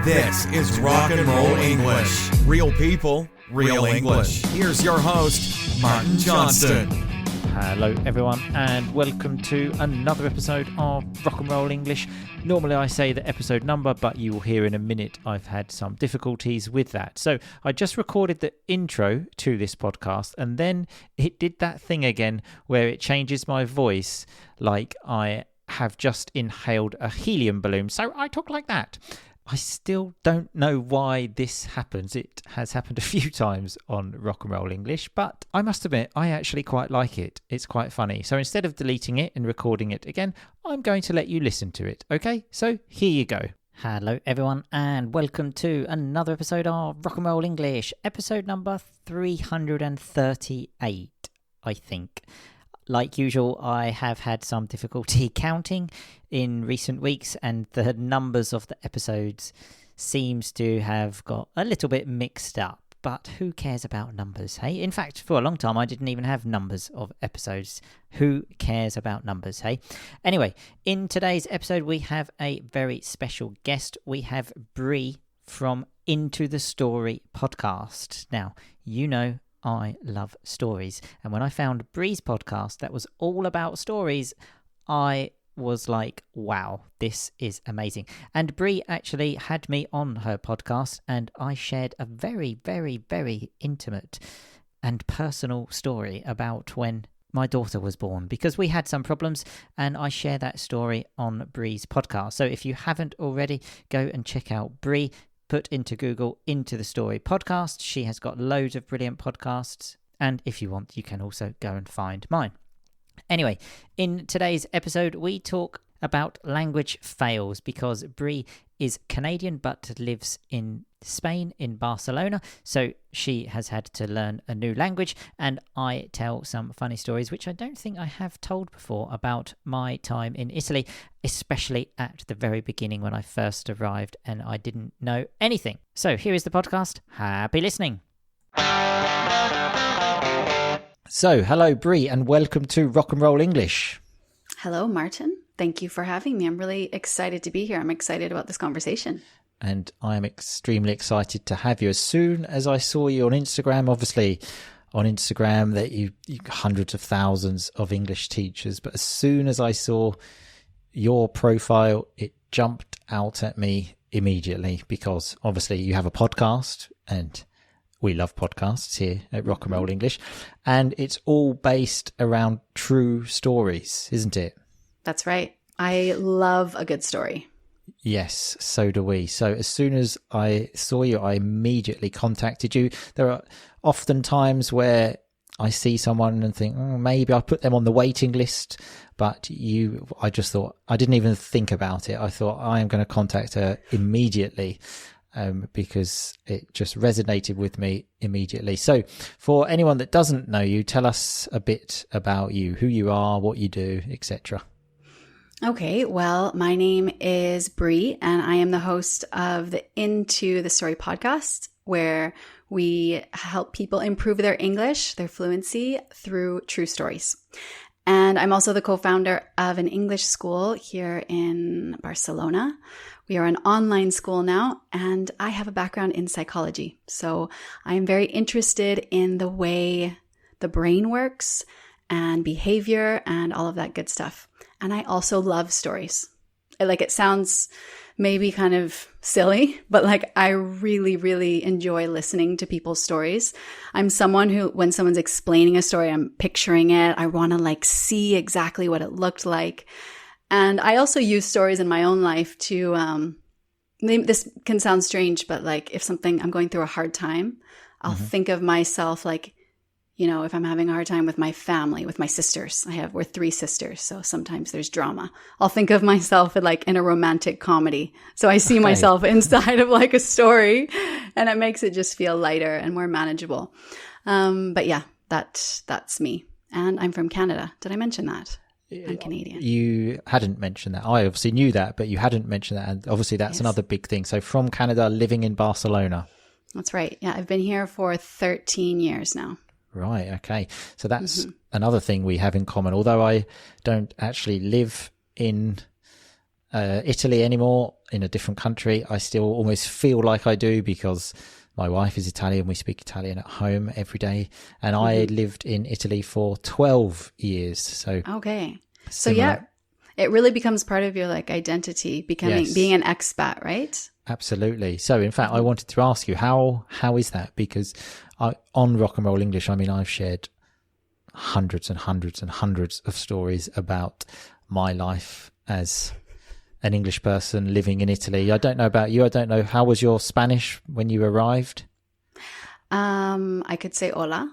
This is Rock and Roll English. Real people, real English. Here's your host, Martin Johnston. Hello everyone and welcome to another episode of Rock and Roll English. Normally I say the episode number, but you will hear in a minute I've had some difficulties with that. So I just recorded the intro to this podcast and then it did that thing again where it changes my voice like I have just inhaled a helium balloon. So I talk like that. I still don't know why this happens. It has happened a few times on Rock and Roll English, but I must admit, I actually quite like it. It's quite funny. So instead of deleting it and recording it again, I'm going to let you listen to it. Okay, so here you go. Hello everyone and welcome to another episode of Rock and Roll English, episode number 338, I think. Like usual, I have had some difficulty counting in recent weeks and the numbers of the episodes seems to have got a little bit mixed up. But who cares about numbers, hey? In fact, for a long time, I didn't even have numbers of episodes. Who cares about numbers, hey? Anyway, in today's episode, we have a very special guest. We have Bree from Into the Story podcast. Now, you know I love stories, and when I found Bree's podcast that was all about stories, I was like, wow, this is amazing. And Bree actually had me on her podcast and I shared a very, very, very intimate and personal story about when my daughter was born, because we had some problems, and I share that story on Bree's podcast. So if you haven't already, go and check out Bree. Put into Google Into the Story podcast. She has got loads of brilliant podcasts. And if you want, you can also go and find mine. Anyway, in today's episode, we talk about language fails because Bree is Canadian but lives in Spain, in Barcelona. So she has had to learn a new language, and I tell some funny stories, which I don't think I have told before, about my time in Italy, especially at the very beginning when I first arrived and I didn't know anything. So here is the podcast. Happy listening. So, hello Bree, and welcome to Rock and Roll English. Hello, Martin. Thank you for having me. I'm really excited to be here. I'm excited about this conversation. And I am extremely excited to have you. As soon as I saw you on Instagram, obviously on Instagram that you hundreds of thousands of English teachers, but as soon as I saw your profile, it jumped out at me immediately because obviously you have a podcast and we love podcasts here at Rock and Roll English, and it's all based around true stories, isn't it? That's right. I love a good story. Yes, so do we. So as soon as I saw you, I immediately contacted you. There are often times where I see someone and think, maybe I'll put them on the waiting list. But I just thought, I didn't even think about it. I thought I am going to contact her immediately because it just resonated with me immediately. So for anyone that doesn't know you, tell us a bit about you, who you are, what you do, etc. Okay, well, my name is Bree, and I am the host of the Into the Story podcast, where we help people improve their English, their fluency, through true stories. And I'm also the co-founder of an English school here in Barcelona. We are an online school now, and I have a background in psychology. So I'm very interested in the way the brain works and behavior and all of that good stuff. And I also love stories. It sounds maybe kind of silly, but I really, really enjoy listening to people's stories. I'm someone who, when someone's explaining a story, I'm picturing it. I want to see exactly what it looked like. And I also use stories in my own life to, this can sound strange, but if I'm going through a hard time, I'll think of myself if I'm having a hard time with my family, with my sisters. We're 3 sisters, so sometimes there's drama. I'll think of myself in a romantic comedy. So I see myself inside of a story, and it makes it just feel lighter and more manageable. But yeah, that's me. And I'm from Canada. Did I mention that? I'm Canadian. You hadn't mentioned that. I obviously knew that, but you hadn't mentioned that. And obviously that's another big thing. So from Canada, living in Barcelona. That's right. Yeah, I've been here for 13 years now. Right. Okay. So that's another thing we have in common. Although I don't actually live in Italy anymore, in a different country, I still almost feel like I do because my wife is Italian. We speak Italian at home every day. And I lived in Italy for 12 years. So okay. So similar. yeah, it really becomes part of your like identity, being an expat, right? Absolutely. So in fact, I wanted to ask you, how is that? Because on Rock and Roll English, I mean, I've shared hundreds and hundreds and hundreds of stories about my life as an English person living in Italy. I don't know about you. I don't know. How was your Spanish when you arrived? I could say hola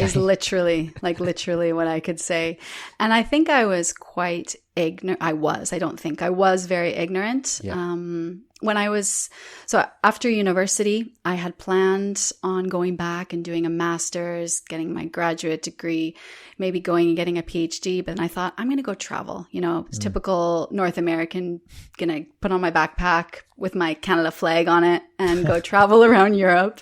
is literally what I could say. And I think I was quite ignorant. I was very ignorant. Yeah. So after university, I had planned on going back and doing a master's, getting my graduate degree, maybe going and getting a PhD. But then I thought, I'm going to go travel. It's typical North American, going to put on my backpack with my Canada flag on it and go travel around Europe.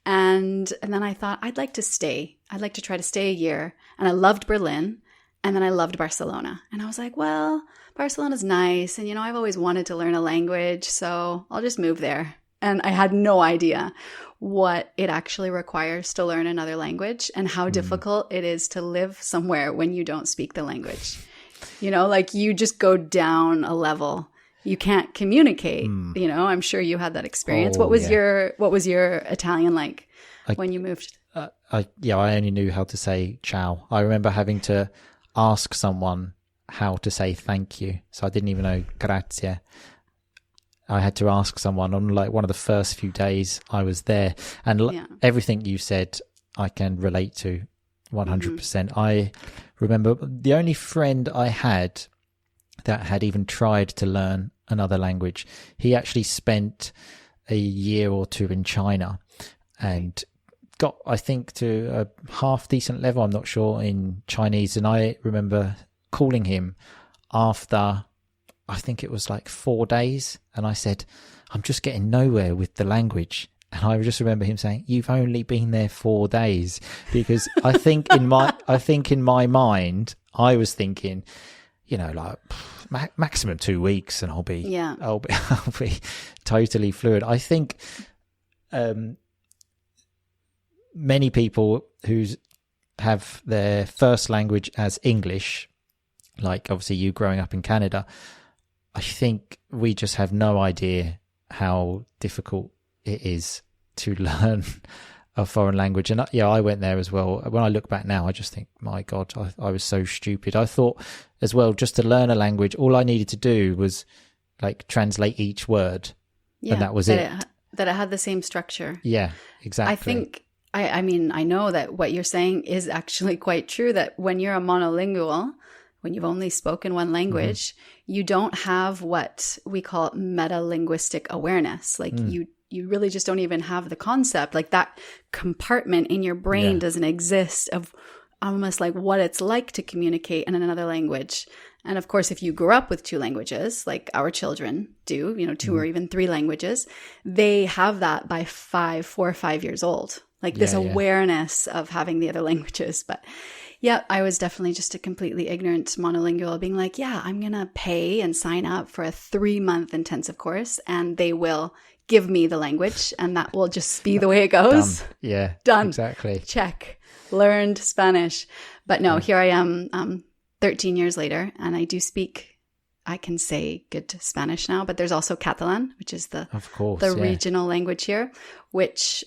And then I thought, I'd like to stay. I'd like to try to stay a year. And I loved Berlin. And then I loved Barcelona. And I was like, well, Barcelona's nice. And, I've always wanted to learn a language, so I'll just move there. And I had no idea what it actually requires to learn another language and how difficult it is to live somewhere when you don't speak the language. Like you just go down a level. You can't communicate. I'm sure you had that experience. What was your Italian like when you moved? I only knew how to say ciao. I remember having to ask someone how to say thank you. So I didn't even know grazie. I had to ask someone on like one of the first few days I was there. And everything you said, I can relate to 100%. I remember the only friend I had that had even tried to learn another language, he actually spent a year or two in China and got, I think, to a half decent level, I'm not sure, in Chinese. And I remember calling him after, I think it was like 4 days. And I said, I'm just getting nowhere with the language. And I just remember him saying, you've only been there 4 days. Because I think in my mind, I was thinking, like maximum 2 weeks and I'll be totally fluid. I think, many people who have their first language as English, like obviously you growing up in Canada, I think we just have no idea how difficult it is to learn a foreign language. And I went there as well. When I look back now, I just think, my God, I was so stupid. I thought as well, just to learn a language, all I needed to do was like translate each word. And that was it. That it had the same structure. Yeah, exactly. I think, I know that what you're saying is actually quite true, that when you're a monolingual, when you've only spoken one language, you don't have what we call meta-linguistic awareness. Like you really just don't even have the concept. Like that compartment in your brain doesn't exist of almost like what it's like to communicate in another language. And of course, if you grew up with 2 languages, like our children do, 2 or even 3 languages, they have that by 4 or 5 years old. Like this awareness of having the other languages. But yeah, I was definitely just a completely ignorant monolingual being like, I'm going to pay and sign up for a 3-month intensive course and they will give me the language and that will just be the way it goes. Done. Yeah, done. Exactly. Check. Learned Spanish. But no, here I am 13 years later and I can say good Spanish now, but there's also Catalan, which is the regional language here, which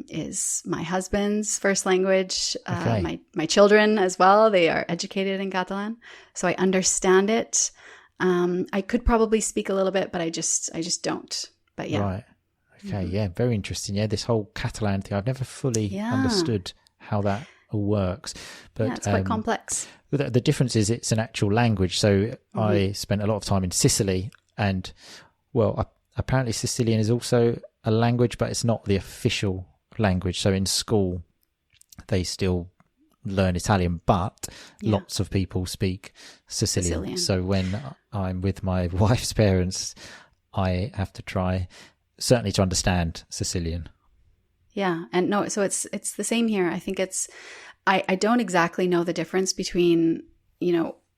is my husband's first language. My children as well, they are educated in Catalan, so I understand it. I could probably speak a little bit, but I just don't. But yeah. Right. Okay. Yeah. Very interesting. Yeah. This whole Catalan thing, I've never fully understood how that all works. But it's quite complex. The difference is it's an actual language. So I spent a lot of time in Sicily and, apparently Sicilian is also a language, but it's not the official language. So in school, they still learn Italian, but lots of people speak Sicilian. So when I'm with my wife's parents, I have to try certainly to understand Sicilian. Yeah. And no, so it's the same here. I think I don't exactly know the difference between,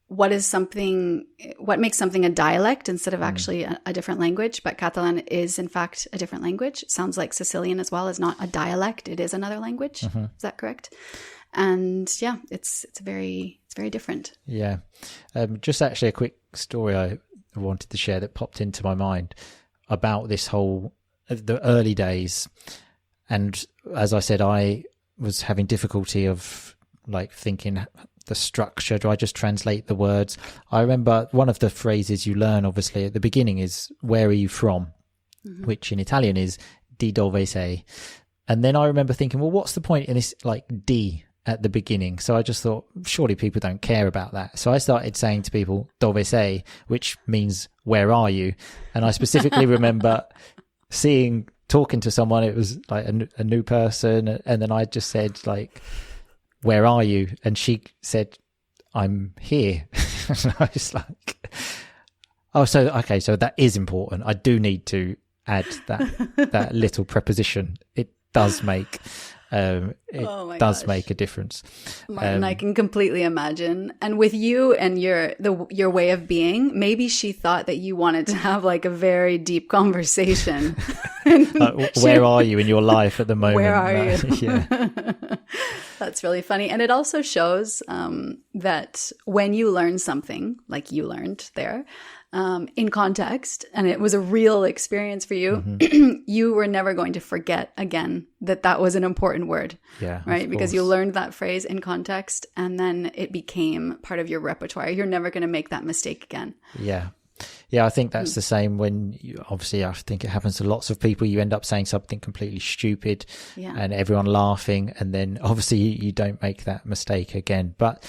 what makes something a dialect instead of actually a different language. But Catalan is in fact a different language. It sounds like Sicilian as well, is not a dialect. It is another language. Is that correct? And yeah, it's very different. Yeah. Just actually a quick story I wanted to share that popped into my mind about this whole, the early days. And as I said, I was having difficulty of like thinking the structure. Do I just translate the words? I remember one of the phrases you learn obviously at the beginning is, where are you from? Which in Italian is di dove sei. And then I remember thinking, well, what's the point in this like di at the beginning? So I just thought, surely people don't care about that. So I started saying to people, dove sei, which means, where are you? And I specifically remember talking to someone, it was like a new person. And then I just said like, where are you? And she said, I'm here. And I was like, oh, so that is important. I do need to add that little preposition. It does make make a difference. Martin, I can completely imagine. And with you and your way of being, maybe she thought that you wanted to have like a very deep conversation. Where are you in your life at the moment? Where are you? Yeah. That's really funny. And it also shows that when you learn something, like you learned there, in context, and it was a real experience for you, you were never going to forget again that was an important word. Yeah. Right? Because you learned that phrase in context and then it became part of your repertoire. You're never going to make that mistake again. Yeah. Yeah, I think that's the same when obviously I think it happens to lots of people. You end up saying something completely stupid and everyone laughing, and then obviously you don't make that mistake again. But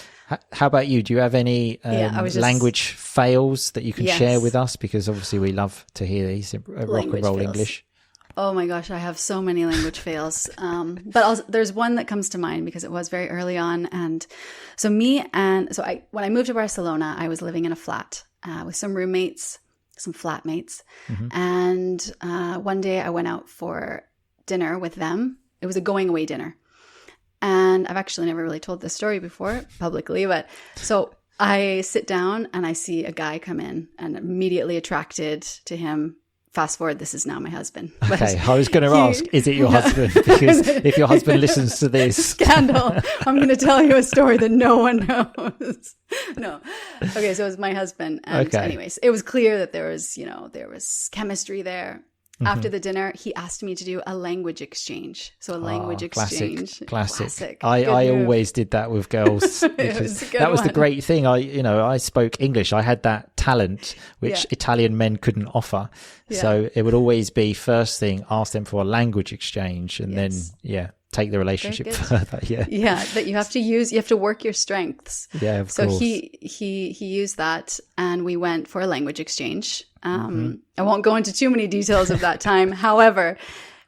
how about you? Do you have any language fails that you can share with us? Because obviously we love to hear these rock and roll English. Oh my gosh, I have so many language fails. But there's one that comes to mind because it was very early on. And so when I moved to Barcelona, I was living in a flat with some roommates, some flatmates. And one day I went out for dinner with them. It was a going away dinner. And I've actually never really told this story before publicly, but so I sit down and I see a guy come in and immediately attracted to him. Fast forward, this is now my husband. But okay, I was going to ask, is it your husband? Because if your husband listens to this... Scandal. I'm going to tell you a story that no one knows. No. Okay, so it was my husband. And anyways, it was clear that there was chemistry there. After the dinner, he asked me to do a language exchange. So a language exchange. Classic. I always did that with girls. That was the great thing. I spoke English. I had that talent, which Italian men couldn't offer. Yeah. So it would always be first thing, ask them for a language exchange and then, take the relationship further. Yeah, but you have to work your strengths. Yeah, of course. So he used that and we went for a language exchange. I won't go into too many details of that time. However,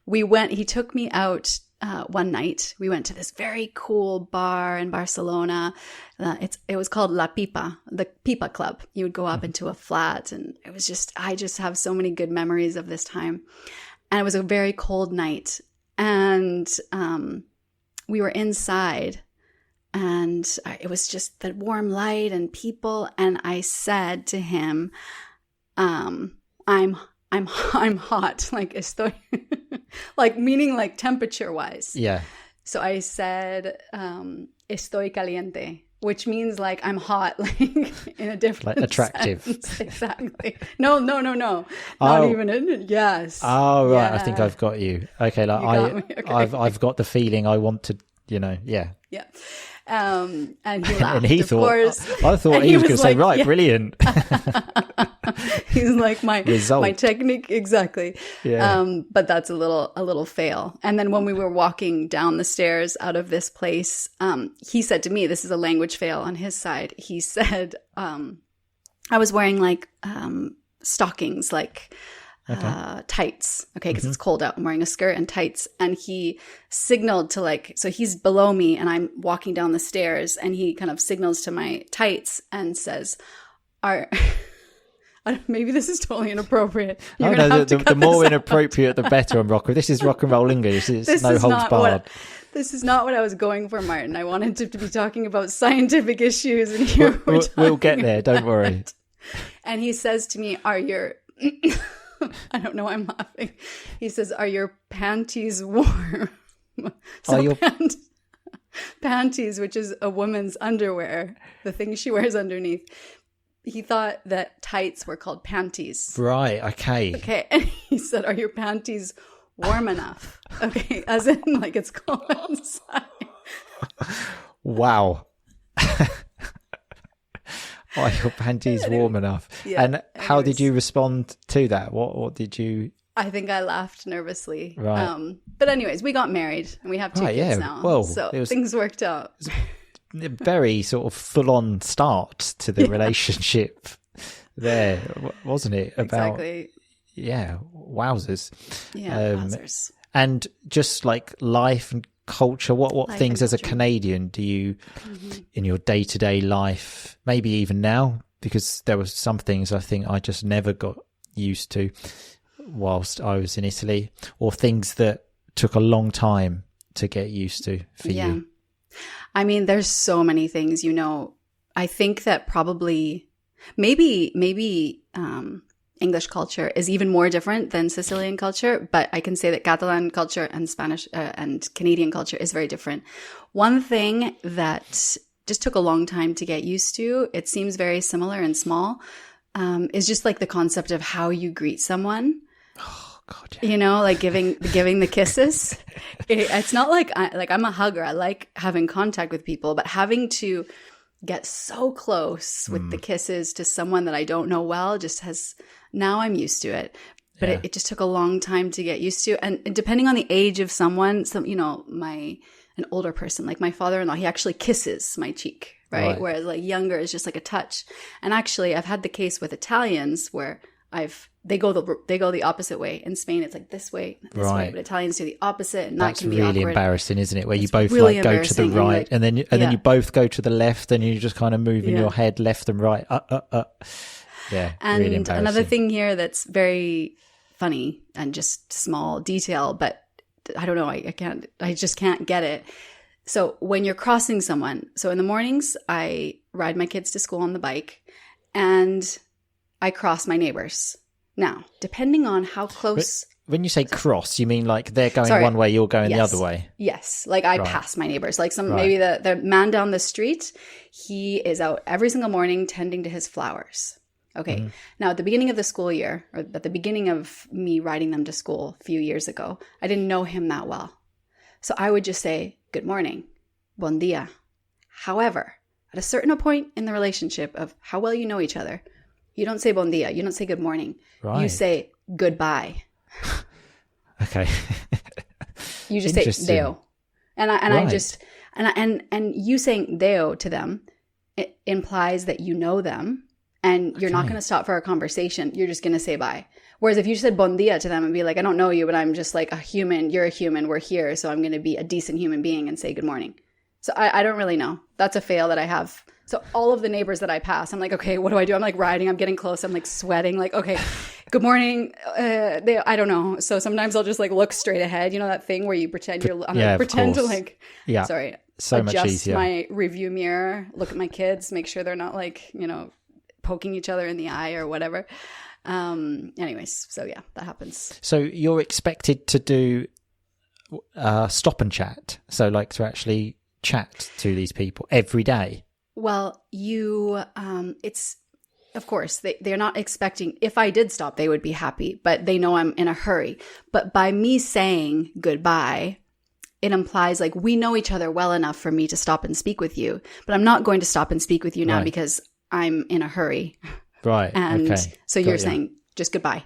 he took me out one night. We went to this very cool bar in Barcelona. It was called La Pipa, the Pipa Club. You would go up into a flat and I just have so many good memories of this time. And it was a very cold night. And we were inside and it was just the warm light and people. And I said to him, I'm hot, like estoy, like meaning like temperature wise. Yeah. So I said, estoy caliente, which means like I'm hot, like in a different like attractive sense. Exactly. No. Not even in it. Yes. Oh right. Yeah. I think I've got you. Okay. I've got the feeling I want to, Yeah. And he laughed. And he of thought, course. I thought he was going to say, right, brilliant. He's like my technique. Exactly. Yeah. But that's a little fail. And then when we were walking down the stairs out of this place, he said to me, this is a language fail on his side. He said, I was wearing like, stockings, like, tights. Okay. Cause it's cold out. I'm wearing a skirt and tights. And he signaled to so he's below me and I'm walking down the stairs and he kind of signals to my tights and says, are maybe this is totally inappropriate. Oh, no, the more inappropriate, the better on rock. This is rock and roll English. It's no holds barred. This is not what I was going for, Martin. I wanted to be talking about scientific issues, and here we'll get there. Don't worry. And he says to me, "Are your..." I don't know why I'm laughing. He says, "Are your panties warm?" So panties, which is a woman's underwear, the thing she wears underneath. He thought that tights were called panties. Right, okay. Okay, and he said, "Are your panties warm enough?" Okay, as in like it's cold inside. Wow. Are your panties warm enough? Yeah, and how did you respond to that? What did you... I think I laughed nervously. Right. But anyways, we got married and we have two kids now. Well, so things worked out. A very sort of full-on start to the relationship there, wasn't it? Exactly. Yeah, wowzers. Yeah, wowzers. And just like life and culture, what things as a Canadian do you, in your day-to-day life, maybe even now, because there were some things I think I just never got used to whilst I was in Italy, or things that took a long time to get used to for you? I mean, there's so many things, I think that probably maybe English culture is even more different than Sicilian culture, but I can say that Catalan culture and Spanish and Canadian culture is very different. One thing that just took a long time to get used to, it seems very similar and small, is just like the concept of how you greet someone. Oh God, yeah. Like giving the kisses. It's not like I'm a hugger. I like having contact with people, but having to get so close with the kisses to someone that I don't know well now I'm used to it. But it just took a long time to get used to. And depending on the age of someone, an older person, like my father-in-law, he actually kisses my cheek, right? Whereas like younger is just like a touch. And actually I've had the case with Italians where they go the opposite way. In Spain, it's like this way, way, but Italians do the opposite, and that can be awkward. That's really embarrassing, isn't it? Where you both really go to the right, and then you both go to the left, and you just kind of move in your head left and right. Yeah, and really embarrassing. Another thing here that's very funny and just small detail, but I don't know, I just can't get it. So when you're crossing someone, so in the mornings, I ride my kids to school on the bike, and I cross my neighbors. Now, depending on how close... When you say cross, you mean like they're going one way, you're going the other way? Yes. Like I pass my neighbors. Like maybe the man down the street, he is out every single morning tending to his flowers. Okay. Mm-hmm. Now, at the beginning of the school year, or at the beginning of me riding them to school a few years ago, I didn't know him that well. So I would just say, good morning, bon dia. However, at a certain point in the relationship of how well you know each other, you don't say bon dia. You don't say good morning. Right. You say goodbye. Okay. You just say deo. And you saying deo to them, it implies that you know them and you're not going to stop for a conversation. You're just going to say bye. Whereas if you said bon dia to them and be like, I don't know you, but I'm just like a human. You're a human. We're here. So I'm going to be a decent human being and say good morning. So I don't really know. That's a fail that I have. So all of the neighbors that I pass, I'm like, okay, what do I do? I'm like riding, I'm getting close, I'm like sweating, like, okay, good morning. I don't know. So sometimes I'll just like look straight ahead. You know that thing where you pretend pretend to like, so much adjust easier. My review mirror, look at my kids, make sure they're not like, poking each other in the eye or whatever. Anyways, so yeah, that happens. So you're expected to do stop and chat. So like to actually chat to these people every day. Well, it's, of course, they're not expecting, if I did stop, they would be happy, but they know I'm in a hurry. But by me saying goodbye, it implies like we know each other well enough for me to stop and speak with you, but I'm not going to stop and speak with you now because I'm in a hurry. Right. And so you're saying just goodbye.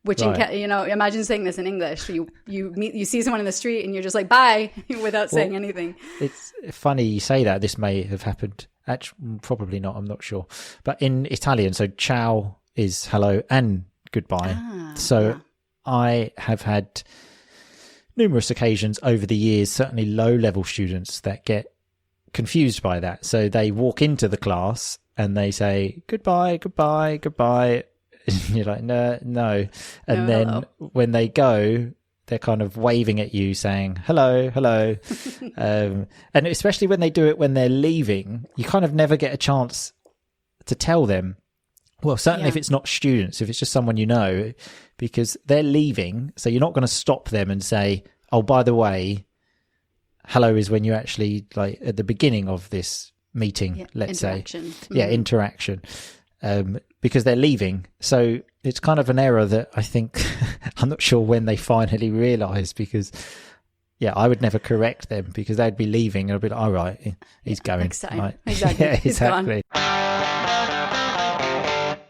Which, imagine saying this in English. You see someone in the street and you're just like, bye, without saying anything. It's funny you say that. This may have happened. Actually, probably not. I'm not sure. But in Italian, so ciao is hello and goodbye. I have had numerous occasions over the years, certainly low-level students that get confused by that. So they walk into the class and they say, goodbye, goodbye, goodbye. And you're like, no. And No, then hello. when they go, they're kind of waving at you saying, hello. And especially when they do it when they're leaving, you kind of never get a chance to tell them. Well, certainly if it's not students, if it's just someone you know, because they're leaving. So you're not going to stop them and say, oh, by the way, hello is when you actually, like, at the beginning of this meeting, let's say. Yeah, interaction. Because they're leaving. So it's kind of an error that I think, I'm not sure when they finally realise, because, I would never correct them because they'd be leaving and I'd be like, all right, he's going. Right. Exactly. Yeah, exactly.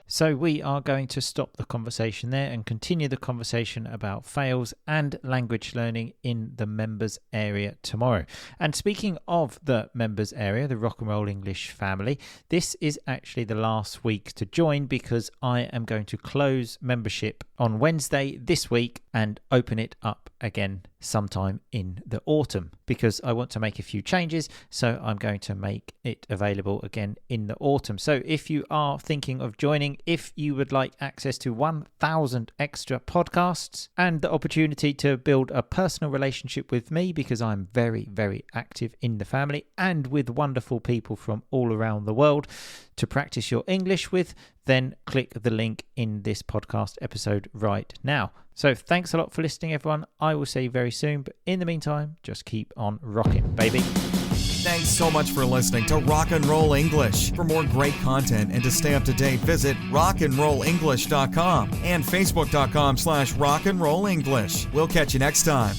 So we are going to stop the conversation there and continue the conversation about fails and language learning in the members area tomorrow. And speaking of the members area, the Rock and Roll English family, this is actually the last week to join because I am going to close membership on Wednesday this week and open it up again sometime in the autumn because I want to make a few changes. So I'm going to make it available again in the autumn. So if you are thinking of joining, if you would like access to 1,000 extra podcasts and the opportunity to build a personal relationship with me, because I'm very, very active in the family and with wonderful people from all around the world to practice your English with, then click the link in this podcast episode right now. So thanks a lot for listening, everyone. I will see you very soon. But in the meantime, just keep on rocking, baby. Thanks so much for listening to Rock and Roll English. For more great content and to stay up to date, visit rockandrollenglish.com and facebook.com/rockandrollenglish. We'll catch you next time.